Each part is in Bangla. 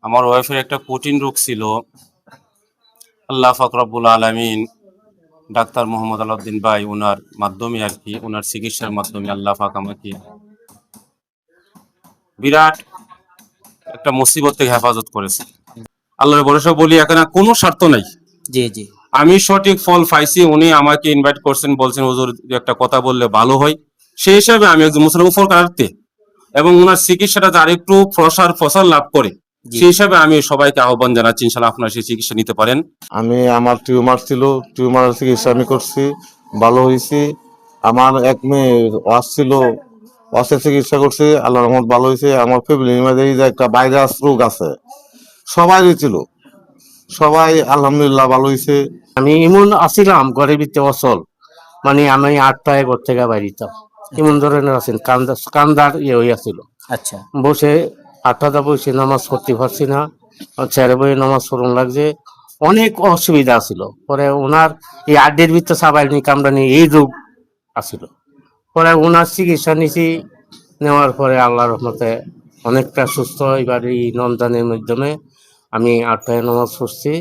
আমার ওয়াইফের একটা কঠিন রোগ ছিল। আল্লাহ পাক রব্বুল আলামিন ডাক্তার মোহাম্মদ আলাউদ্দিন ভাই ওনার মাধ্যমে আর কি, ওনার চিকিৎসার মাধ্যমে আল্লাহ পাক আমাকে বিরাট একটা মুসিবত থেকে হেফাজত করেছে। আল্লাহর ভরসা বলি, এখানে কোনো স্বার্থ নাই। জি জি আমি সঠিক ফল পাইছি। উনি আমাকে ইনভাইট করছেন, বলছেন হুজুর একটা কথা বললে ভালো হয়। সেই হিসাবে আমি একজন মুসলিম উপকারার্থে এবং ওনার চিকিৎসাটা যার একটু ফসল লাভ করে, জি সেই হিসাবে আমি সবাইকে আহ্বান জানাচ্ছি, ইনশাল্লাহ আপনারা সেই চিকিৎসা নিতে পারেন। আমার টিউমার ছিল, টিউমারের চিকিৎসা আমি করছি, ভালো হয়েছি। আমার এক মেয়ে ওয়াস ছিল, ওয়াসের চিকিৎসা করছি, আল্লাহ রহমত ভালো হয়েছে। আমার ফ্যামিলির মধ্যে এই যে একটা ভাইরাস রোগ আছে, সবাই ছিল, সবাই আলহামদুলিল্লাহ ভালো হয়েছে। আমি এমন আছিলাম ঘরের ভিতরে অচল, মানে আমি 8টায় ঘর থেকে বাইরিতাম, এমন ধরনের আছেন কান্দার হইয়াছিল। আচ্ছা বসে 8টাতে বসে নামাজ পড়তে পারছি না, ছেড়ে বই নামাজ পড়ন লাগছে, অনেক অসুবিধা ছিল। পরে ওনার এই আড্ডের ভিতরে সাবাইনি কামড়ানি এই রোগ আছিল। পরে ওনার চিকিৎসা নিছি, নেওয়ার পরে আল্লাহর রহমতে অনেকটা সুস্থ। এবার এই রমজানের মাধ্যমে আমি 8টায় নামাজ পড়ছি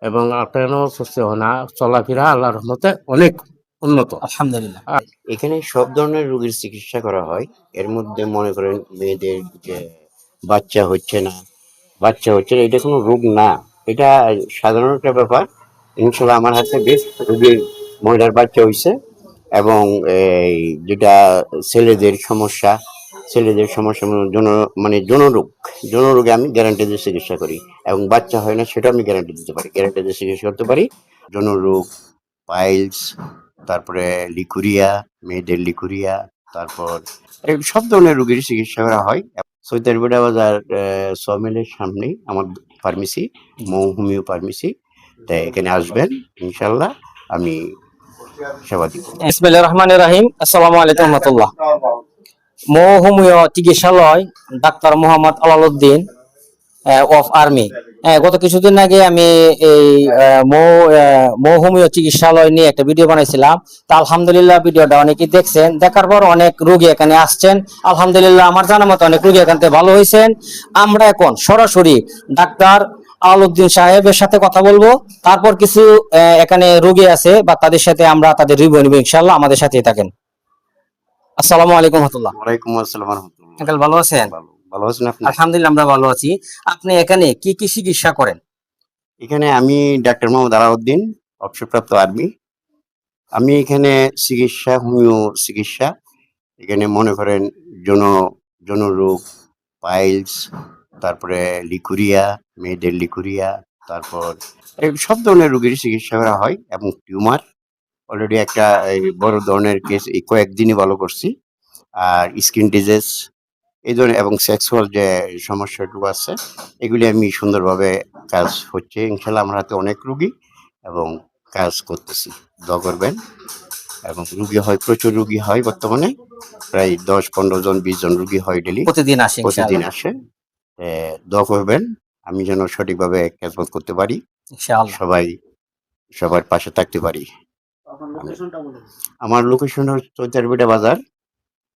এবং 8টায় নামাজ পড়ছি না, চলাফেরা আল্লাহর রহমতে অনেক উন্নত। আলহামদুলিল্লাহ। এখানে সব ধরনের রোগীর চিকিৎসা করা হয়। এর মধ্যে মনে করেন মেয়েদের যে বাচ্চা হচ্ছে না, এটা কোনো রোগ না, এটা সাধারণ একটা ব্যাপার। ইনশাল্লাহ আমার হাতে বেশ রোগীর মহিলার বাচ্চা হয়েছে। এবং এই যেটা ছেলেদের সমস্যা, জন্য মানে যৌন রোগে আমি গ্যারান্টি দিয়ে চিকিৎসা করি। এবং বাচ্চা হয় না সেটা আমি গ্যারান্টি দিতে পারি, গ্যারান্টি দিয়ে চিকিৎসা করতে পারি। যৌন রোগ, পাইলস, তারপরে লিকুরিয়া, মেয়েদের লিকুরিয়া, তারপর এই সব ধরনের রোগীর চিকিৎসা করা হয়। সৈতারবিড়া বাজার সমিলের সামনেই আমার ফার্মেসি, মৌ হোমিও ফার্মেসি। তাই এখানে আসবেন, ইনশাল্লাহ আমি সেবা দিব। বিসমিল্লাহির রহমানির রহিম। আসসালামু আলাইকুম ওয়া রাহমাতুল্লাহ। মৌ হোমিও চিকিৎসালয় doctor Mohammad Alauddin of army. গত কিছুদিন আগে আমি এই মৌ হোমিও চিকিৎসালয় নিয়ে একটা ভিডিও বানাইছিলাম। তা আলহামদুলিল্লাহ ভিডিওটা অনেকেই দেখছেন, দেখার পর অনেক রোগী এখানে আসছেন। আলহামদুলিল্লাহ আমার জানা মতো অনেক রোগী এখান থেকে ভালো হয়েছেন। আমরা এখন সরাসরি ডাক্তার আলাউদ্দিন সাহেবের সাথে কথা বলবো, তারপর কিছু এখানে রোগী আছে বা তাদের সাথে আমরা তাদের রিভিউ নিব ইনশাআল্লাহ। আমাদের সাথেই থাকেন। আসসালামু আলাইকুম ওয়া রাহমাতুল্লাহ। ওয়ালাইকুম আসসালাম ওয়া রাহমাতুল্লাহ। আঙ্কেল ভালো আছেন? ভালো আছেন আপনি? আলহামদুলিল্লাহ আমরা ভালো আছি। আপনি এখানে কি কি চিকিৎসা করেন? এখানে আমি ডাক্তার মোহাম্মদ আলাউদ্দিন, অবসরপ্রাপ্ত আর্মি। আমি এখানে হোমিও চিকিৎসা, এখানে মনে করেন যৌন রোগ, পাইলস, তারপরে লিকুরিয়া, মেয়েদের লিকুরিয়া, তারপর এই সব ধরনের রোগীর চিকিৎসা করা হয়। এবং টিউমার অলরেডি একটা এই বড় ধরনের কেস এই কয়েকদিনই ভালো করছি। আর স্কিন ডিজিজ এই ধরনের এবং সেক্সুয়াল যে সমস্যাটুকু আছে, এগুলি আমি সুন্দরভাবে কাজ হচ্ছে। ইনশাল্লাহ আমার হাতে অনেক রুগী এবং কাজ করতেছি, দোয়া করবেন। এবং প্রচুর রুগী হয় বর্তমানে, প্রায় 10-15 জন 20 জন রুগী হয় ডেলি, প্রতিদিন আসে প্রতিদিন ইনশাআল্লাহ। আসে। দোয়া করবেন আমি যেন সঠিকভাবে খেদমত করতে পারি, ইনশাআল্লাহ। সবার পাশে থাকতে পারি। আমার লোকেশন হচ্ছে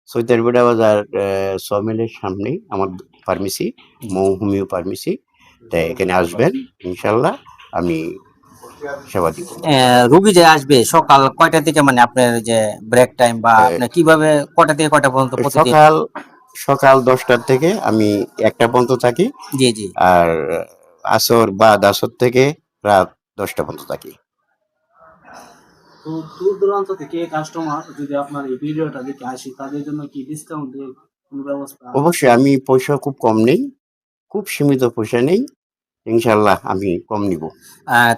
সৈতারবিড়া বাজার সমিলের সামনেই আমার ফার্মেসি, মৌ হোমিও ফার্মেসি। তাই এখানে আসবেন, ইনশাল্লাহ আমি সেবা দিব। রোগী যে আসবে সকাল কয়টা থেকে, মানে আপনার যে ব্রেক টাইম বা আপনি কিভাবে কয়টা থেকে কয়টা পর্যন্ত প্রতিদিন? সকাল 10টার থেকে আমি 1টা পর্যন্ত থাকি। জি জি। আর আসর থেকে রাত 10টা পর্যন্ত থাকি। তো দূর দূরান্ত থেকে কাস্টমার যদি আপনার এই ভিডিওটা দেখে আসি, তাদের জন্য কি ডিসকাউন্টের কোনো ব্যবস্থা? অবশ্যই আমি পয়সা খুব কম নেই, খুব সীমিত পয়সা নেই, ইনশাল্লাহ আমি কম নিব।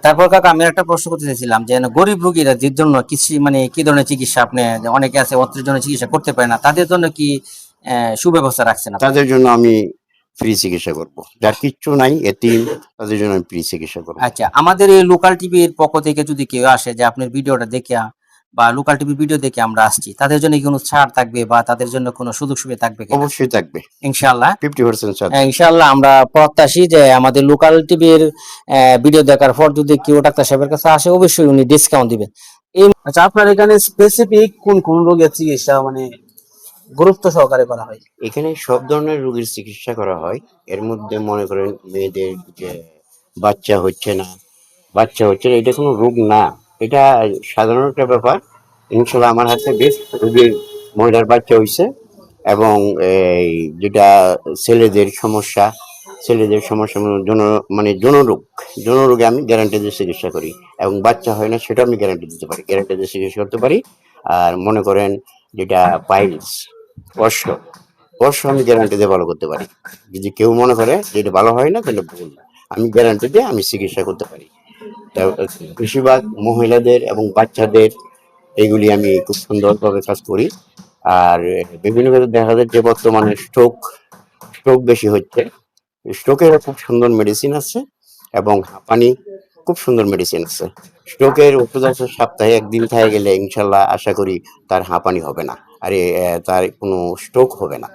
তারপর কাকা আমি একটা প্রশ্ন করতে চাইছিলাম যে গরিব রোগীরা যে জন্য কিছু মানে কি ধরনের চিকিৎসা আপনি, অনেকে আছে অর্থের জন্য চিকিৎসা করতে পারে না, তাদের জন্য কি সুব্যবস্থা রাখছেন? তাদের জন্য আমি ফ্রি চিকিৎসা করব, যার কিচ্ছু নাই এতিম, তাদের জন্য আমি ফ্রি চিকিৎসা করব। আচ্ছা, আমাদের এই লোকাল টিভির পক্ষ থেকে যদি কেউ আসে যে আপনার ভিডিওটা দেখে বা লোকাল টিভি ভিডিও দেখে আমরা আসছি, তাদের জন্য কি কোনো ছাড় থাকবে বা তাদের জন্য কোনো সুযোগ সুবিধা থাকবে? অবশ্যই থাকবে, ইনশাআল্লাহ 50% ছাড়। ইনশাআল্লাহ আমরা প্রত্যাশী যে আমাদের লোকাল টিভির ভিডিও দেখার পর যদি কেউ ডাক্তার সাহেবের কাছে আসে, অবশ্যই উনি ডিসকাউন্ট দিবেন। আচ্ছা, আপনার এখানে স্পেসিফিক কোন কোন রোগের চিকিৎসা মানে গুরুত্ব সহকারে করা হয়? এখানে সব ধরনের রোগীর চিকিৎসা করা হয়। এর মধ্যে মনে করেন মেয়েদের যে বাচ্চা হচ্ছে না, এটা কোনো রোগ না, এটা সাধারণ একটা ব্যাপার। ইনশাল্লাহ আমার হাতে বেশ রোগীর মহিলার বাচ্চা হয়েছে। এবং এই যেটা ছেলেদের সমস্যা, মানে যৌন রোগে আমি গ্যারান্টি দিয়ে চিকিৎসা করি। এবং বাচ্চা হয় না সেটা আমি গ্যারান্টি দিতে পারি, গ্যারান্টি দিয়ে চিকিৎসা করতে পারি। আর মনে করেন যেটা পাইলস, অশ্ব, আমি গ্যারান্টি দিয়ে ভালো করতে পারি। যদি কেউ মনে করে যে এটা ভালো হয় না তাহলে ভুল, আমি গ্যারান্টি দিয়ে আমি চিকিৎসা করতে পারি। তা বেশিরভাগ মহিলাদের এবং বাচ্চাদের এইগুলি আমি খুব সুন্দরভাবে কাজ করি। আর বিভিন্ন ক্ষেত্রে দেখা যায় যে বর্তমানে স্ট্রোক বেশি হচ্ছে, স্ট্রোকের খুব সুন্দর মেডিসিন আছে এবং হাঁপানি খুব সুন্দর মেডিসিন আছে। স্ট্রোকের ওষুধ আছে সপ্তাহে একদিন খেয়ে গেলে ইনশাল্লাহ আশা করি তার হাঁপানি হবে না, তার কোনো স্ট্রোক হবে না।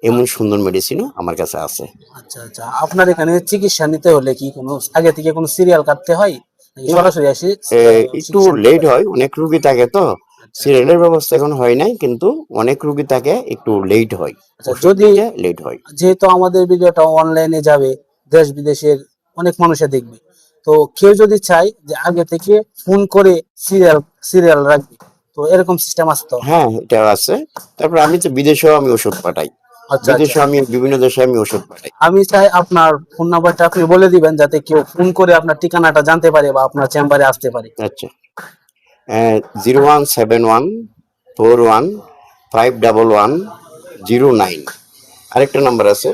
এমন সুন্দর মেডিসিনও আমার কাছে আছে। আচ্ছা আচ্ছা, আপনার এখানে চিকিৎসা নিতে হলে কি কোনো আগে থেকে কোনো সিরিয়াল কাটতে হয় নাকি সরাসরি আসি একটু চিকিৎসা নিতে লেট পারে? হয়, অনেক রুগী থাকে তো সিরিয়ালের ব্যবস্থা এখন হয় নাই, কিন্তু অনেক রুগী থাকে, একটু লেট হয়, আচ্ছা, ওষুধ যদি নিতে লেট হয়। যেহেতু আমাদের ভিডিওটা অনলাইনে যাবে, দেশ বিদেশের অনেক মানুষে দেখবে, তো কেউ যদি চায় যে আগে থেকে ফোন করে সিরিয়াল রাখবে, তো এরকম সিস্টেম আছে তো? হ্যাঁ, এটা আছে। তারপর আমি তো বিদেশেও আমি ওষুধ পাঠাই, আচ্ছা আচ্ছা, বিভিন্ন দেশে আমি ওষুধ পাঠাই। আমি চাই আপনার ফোন নাম্বারটা আপনি বলে দিবেন যাতে কেউ ফোন করে আপনার ঠিকানাটা জানতে পারে বা আপনার চেম্বারে আসতে পারে। আচ্ছা, 01714151051109। আরেকটা নাম্বার আছে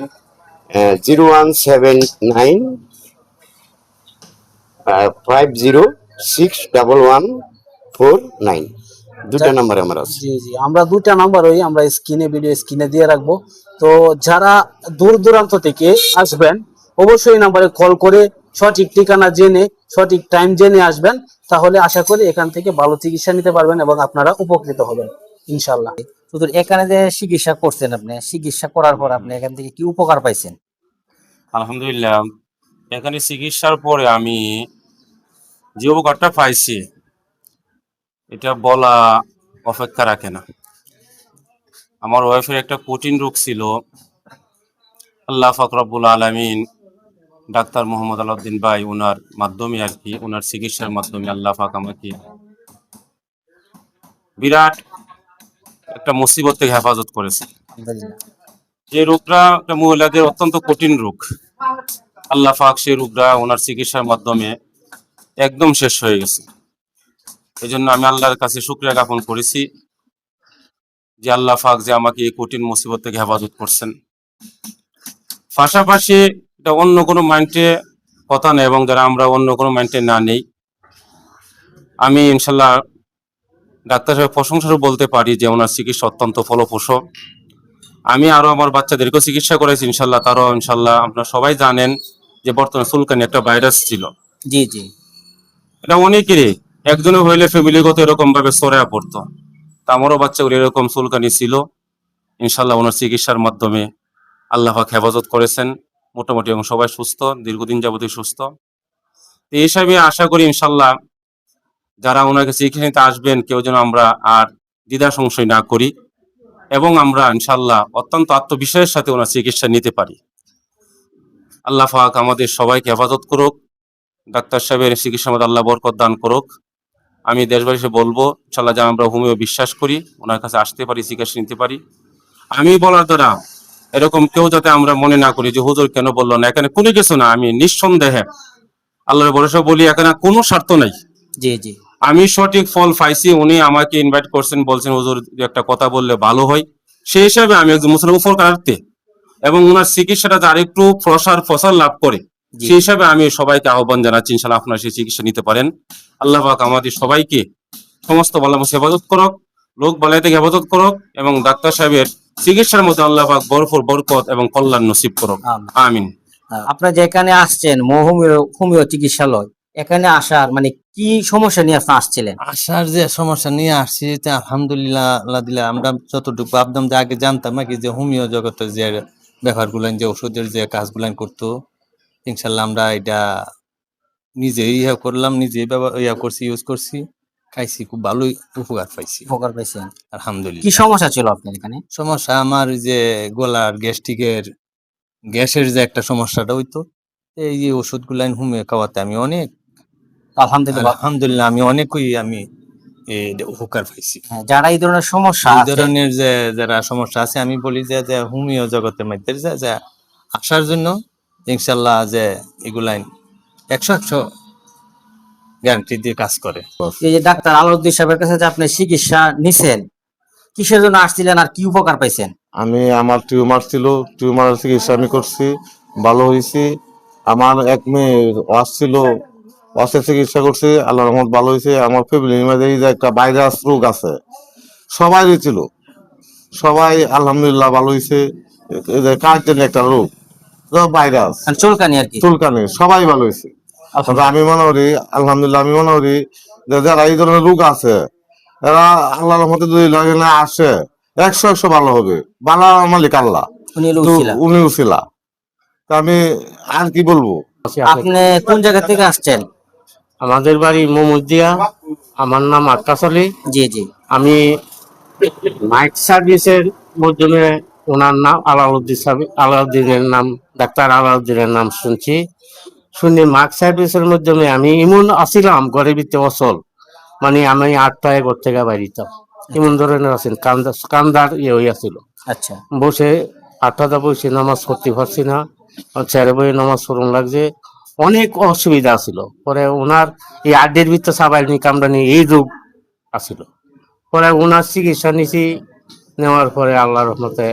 0179506114 দুটা নাম্বার আমার আছে। জি জি, আমরা দুইটা নাম্বার আমরা ভিডিও স্ক্রিনে দিয়ে রাখবো। তো যারা দূর দূরান্ত থেকে আসবেন অবশ্যই নাম্বারে কল করে সঠিক ঠিকানা জেনে সঠিক টাইম জেনে আসবেন, তাহলে আশা করি এখান থেকে ভালো চিকিৎসা নিতে পারবেন এবং আপনারা উপকৃত হবেন ইনশাল্লাহ। শুধু এখানে যে চিকিৎসা করছেন, আপনি চিকিৎসা করার পর আপনি এখান থেকে কি উপকার পাইছেন? আলহামদুলিল্লাহ, এখানে চিকিৎসার পরে আমি যে উপকারটা পাইছি এটা বলা অপেক্ষা রাখে না। আমার ওয়াইফের একটা কঠিন রোগ ছিল, আল্লাহ পাক রব্বুল আলামিন ডাক্তার মোহাম্মদ আলাউদ্দিন ভাই ওনার মাধ্যমে আর কি, ওনার চিকিৎসার মাধ্যমে আল্লাহ পাক আমাকে বিরাট একটা মুসিবত থেকে হেফাজত করেছে। আলহামদুলিল্লাহ। যে রোগটা একটা মহিলাদের অত্যন্ত কঠিন রোগ, আল্লাহ পাক সেই রোগটা ওনার চিকিৎসার মাধ্যমে একদম শেষ হয়ে গেছে। এই জন্য আমি আল্লাহর কাছে শুকরিয়া জ্ঞাপন করেছি যে আল্লাহ পাক যে আমাকে এই কঠিন মুসিবত থেকে হেফাজত করছেন। পাশাপাশি এটা অন্য কোনো মাইন্ডে কথা নেই, এবং যারা আমরা অন্য কোনো মাইন্ডে না নেই, আমি ইনশাল্লাহ ডাক্তার সাহেব প্রশংসা বলতে পারি যে ওনার চিকিৎসা অত্যন্ত ফলপ্রসূ। আমি আরো আমার বাচ্চাদেরকেও চিকিৎসা করেছি ইনশাল্লাহ, তারাও ইনশাল্লাহ। আপনারা সবাই জানেন যে বর্তমানে চুলকানি একটা ভাইরাস ছিল, জি জি। এটা অনেকেরই একজনের হইলে ফ্যামিলিগত এরকম ভাবে ছড়ায় পড়তো। তা আমারও বাচ্চাগুলো এরকম চুলকানি ছিল, ইনশাল্লাহ ওনার চিকিৎসার মাধ্যমে আল্লাহ পাক হেফাজত করেছেন মোটামুটি, এবং সবাই সুস্থ, দীর্ঘদিন যাবতীয় সুস্থ। তো এই হিসাবে আশা করি ইনশাল্লাহ যারা ওনাকে চিকিৎসা নিতে আসবেন কেউ যেন আমরা আর দ্বিধা সংশয় না করি, এবং আমরা ইনশাল্লাহ অত্যন্ত আত্মবিশ্বাসের সাথে ওনার চিকিৎসা নিতে পারি। আল্লাহ পাক আমাদের সবাইকে হেফাজত করুক, ডাক্তার সাহেবের চিকিৎসার মধ্যে আল্লাহ বরকত দান করুক। আমি দেশবাসীকে বলবো ইনশাল্লাহ যেন আমরা হোমিও বিশ্বাস করি, ওনার কাছে আসতে পারি, চিকিৎসা নিতে পারি। আমি বলার দ্বারা এরকম কেউ যাতে আমরা মনে না করি যে হুজুর কেন বললো না, এখানে কোনো কিছু না। আমি নিঃসন্দেহে আল্লাহর ভরসা বলি, এখানে কোনো স্বার্থ নাই। জি জি। আমি সঠিক ফল পাইছি, উনি আমাকে ইনভাইট করছেন, বলছেন হুজুর একটা কথা বললে ভালো হয়। সেই হিসাবে আমি একজন মুসলিম উপকারার্থে এবং ওনার চিকিৎসাটা যার একটু প্রসার লাভ করে, জি। সেই হিসাবে আমি সবাইকে আহ্বান জানাচ্ছি ইনশাল্লাহ আপনারা সেই চিকিৎসা নিতে পারেন। আল্লাহ পাক আমাদের সবাইকে সমস্ত বালা মুসিবত হেফাজত করুক, রোগ বালাই থেকে হেফাজত করুক, এবং ডাক্তার সাহেবের চিকিৎসার মধ্যে আল্লাহ পাক ভরপুর বরকত এবং কল্যাণ নসিব করুক। আমিন। আমিন। আপনারা যেখানে আসছেন হোমিও চিকিৎসালয়, এখানে আসার মানে কি সমস্যা নিয়ে আপনি আসছিলেন? আসার যে সমস্যা নিয়ে আসছি তা আলহামদুলিল্লাহ, আল্লাহ দিলে আমরা যতটুকু ভাবতাম যে আগে জানতাম নাকি যে হোমিও জগতের যে ব্যাপারগুলো, যে ওষুধের যে কাজগুলো করতো, ইনশাল্লাহ আমরা এটা নিজেই করলাম, নিজেই ইউজ করছি। খাইছি, খুব ভালোই উপকার পাইছি উপকার পাইছেন? আলহামদুলিল্লাহ। কি সমস্যা ছিল আপনার এখানে? সমস্যা আমার ওই যে গলার গ্যাসের যে একটা সমস্যাটা হইতো, এই যে ওষুধ গুলান হোমিও খাওয়াতে আমি অনেক আলহামদুলিল্লাহ। আলহামদুলিল্লাহ আমি অনেকই আমি উপকার পাইছি। হ্যাঁ, যারা এই ধরনের সমস্যা এই আছে, ধরনের যে যারা সমস্যা আছে আমি বলি যে হোমিও জগতের মধ্যে যে আসার জন্য ইনশাল্লাহ যে এগুলাই 100 গ্যারান্টি দিয়ে কাজ করে। এই যে ডাক্তার আলাউদ্দিন সাহেবের কাছে যে আপনি চিকিৎসা নিছেন, কিসের জন্য আসছিলেন আর কি উপকার পাইছেন? আমার টিউমার ছিল, টিউমারের চিকিৎসা আমি করছি, ভালো হয়েছি। আমার এক মেয়ে ছিল, ওয়াসের চিকিৎসা করছি, আল্লাহ রহমত ভালো হয়েছে। আমার ফ্যামিলির মধ্যে এই যে একটা ভাইরাস রোগ আছে, সবাই ছিল, সবাই আলহামদুলিল্লাহ ভালো হয়েছে। এই যে কার্টেন একটা রোগ, ভাইরাস মানে চুলকানি আর কি। চুলকানি, সবাই ভালো হয়েছে। তবে আমি মনে করি আলহামদুলিল্লাহ, আমি মনে করি যে যারা এই ধরনের রোগ আছে এরা আল্লাহর রহমতে যদি লাগে না আসে 100 ভালো হবে। ভালো মালিক আল্লাহ, উনি হলো তো উসিলা। উনি উছিলা। তা আমি আর কি বলবো। আপনি কোন জায়গা থেকে আসছেন? আমাদের বাড়ি মোমদিয়া, আমার নাম আক্কাস আলী। জি জি। আমি নাইট সার্ভিসের মাধ্যমে ওনার নাম আলাউদ্দিনের নাম, ডাক্তার আলাউদ্দিনের নাম শুনি মার্ক সার্ভিসের মাধ্যমে আমি এমন আসিলাম ঘরের ভিতরে অসল, মানে আমি 8টায় ঘর থেকে বাইরিতাম, এমন ধরনের আছেন কান্দার হইয়াছিল। আচ্ছা। বসে 8টা বসে নামাজ পড়তে পারছি না, ছেড়ে বই নামাজ পড়ুন লাগছে, অনেক অসুবিধা আছিল। পরে ওনার এই আড্ডের ভিতরে সাবাইনি কামড়ানি এই রোগ আছিল। পরে ওনার চিকিৎসা নিছি, নেওয়ার পরে আল্লাহর রহমতে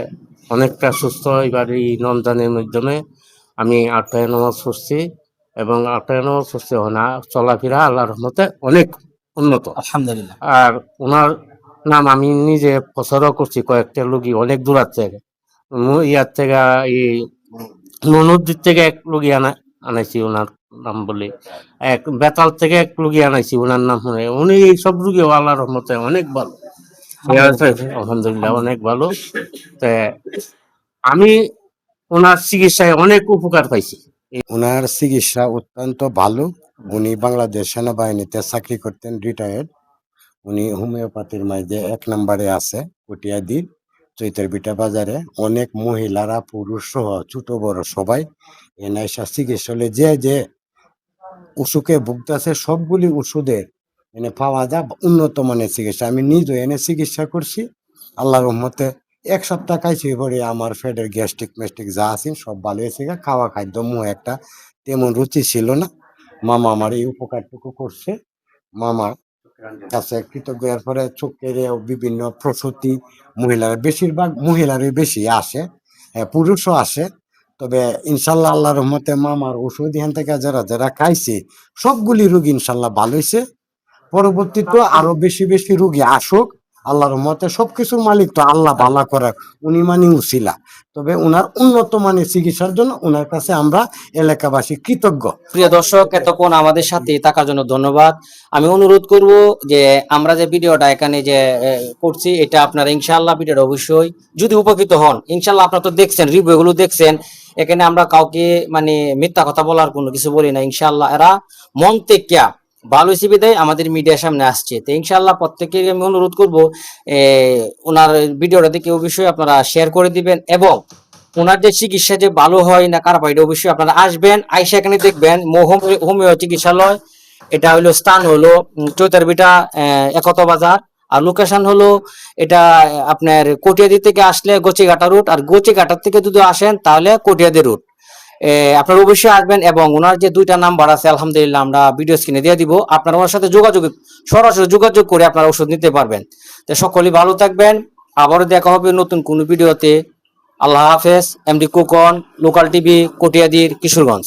অনেকটা সুস্থ। এবার এই রমজানের মাধ্যমে আমি 8টায় নামাজ পড়ছি এবং 8টায় নামাজ পড়ছি না, চলাফেরা আল্লাহর রহমতে অনেক উন্নত আলহামদুলিল্লাহ। আর ওনার নাম আমি নিজে প্রচারও করছি, কয়েকটা রোগী অনেক দূরার থেকে, ইয়ার থেকে এই মনুদ্দির থেকে এক রোগী আনাইছি ওনার নাম বলে, এক বেতাল থেকে এক রোগী আনাইছি ওনার নাম শুনে। উনি এই সব রোগী আল্লাহর রহমতে অনেক ভালো, আলহামদুলিল্লাহ অনেক ভালো। আমি ওনার চিকিৎসায় অনেক উপকার পাইছি। ওনার চিকিৎসা অত্যন্ত ভালো। উনি বাংলাদেশ সেনাবাহিনীতে চাকরি করতেন, রিটায়ার্ড। উনি হোমিওপ্যাথির মাঝে 1 নম্বরে আছে কটিয়াদির চৈতারবিটা বাজারে। অনেক মহিলারা, পুরুষ সহ ছোট বড় সবাই এনাইসা চিকিৎসা যে অসুখে ভুগতেছে সবগুলি ওষুধের এনে পাওয়া যায় উন্নত মানের চিকিৎসা। আমি নিজে এনে চিকিৎসা করছি আল্লাহর রহমতে। 1 সপ্তাহ খাইছি পরে আমার পেটের গ্যাস্ট্রিক ম্যাস্ট্রিক যা আছে সব ভালো হয়েছে। খাওয়া খাদ্য একটা তেমন রুচি ছিল না। মামা আমার এই উপকারটুকু করছে, মামার কাছে কৃতজ্ঞ। এরপরে চোখের বিভিন্ন প্রসূতি মহিলারা, বেশিরভাগ মহিলারই বেশি আসে, পুরুষও আসে। তবে ইনশাল্লাহ আল্লাহর রহমতে মামার ওষুধ এখান থেকে যারা যারা খাইছে সবগুলি রোগী ইনশাল্লাহ ভালো হয়েছে। পরবর্তীতে আরো বেশি বেশি রোগী আসুক, আল্লাহর রহমতে। সবকিছুর মালিক তো আল্লাহ, ভালো করার উনি মানে উছিলা। তবে ওনার উন্নত মানের চিকিৎসার জন্য ওনার কাছে আমরা এলাকাবাসী কৃতজ্ঞ। প্রিয় দর্শক, এতক্ষণ আমাদের সাথে থাকার জন্য ধন্যবাদ। আমি অনুরোধ করব যে আমরা যে ভিডিওটা এখানে যে করছি, এটা আপনারা ইনশাআল্লাহ ভিডিওটা অবশ্যই যদি উপকৃত হন, ইনশাআল্লাহ আপনারা তো দেখছেন, রিভিউ গুলো দেখছেন, এখানে আমরা কাউকে মানে মিথ্যা কথা বলার কোনো কিছু বলি না। ইনশাআল্লাহ এরা মন থেকে ভালো হিসেবে দেয়, আমাদের মিডিয়ার সামনে আসছে। তো ইনশাআল্লাহ প্রত্যেককে আমি অনুরোধ করব ওনার ভিডিওটা দেখে অবশ্যই আপনারা শেয়ার করে দিবেন, এবং ওনার যে চিকিৎসা যে ভালো হয় না খারাপ হয়, এটা অবশ্যই আপনারা আসবেন, আইসা এখানে দেখবেন। হোমিও চিকিৎসালয়, এটা হলো স্থান হলো চৈতারবিটা একতা বাজার, আর লোকেশন হলো এটা আপনার কটিয়াদি থেকে আসলে গোচিঘাটা রুট, আর গোচিঘাটার থেকে যদি আসেন তাহলে কটিয়াদি রুট। আপনারা অবশ্যই আসবেন, এবং ওনার যে 2টা নাম্বার আছে আলহামদুলিল্লাহ আমরা ভিডিও স্ক্রিনে দিয়ে দিব, আপনারা ওনার সাথে সরাসরি যোগাযোগ করে আপনারা ওষুধ নিতে পারবেন। তো সকলেই ভালো থাকবেন, আবারও দেখা হবে নতুন কোনো ভিডিওতে। আল্লাহ হাফেজ। এমডি কোকন, লোকাল টিভি, কটিয়াদির, কিশোরগঞ্জ।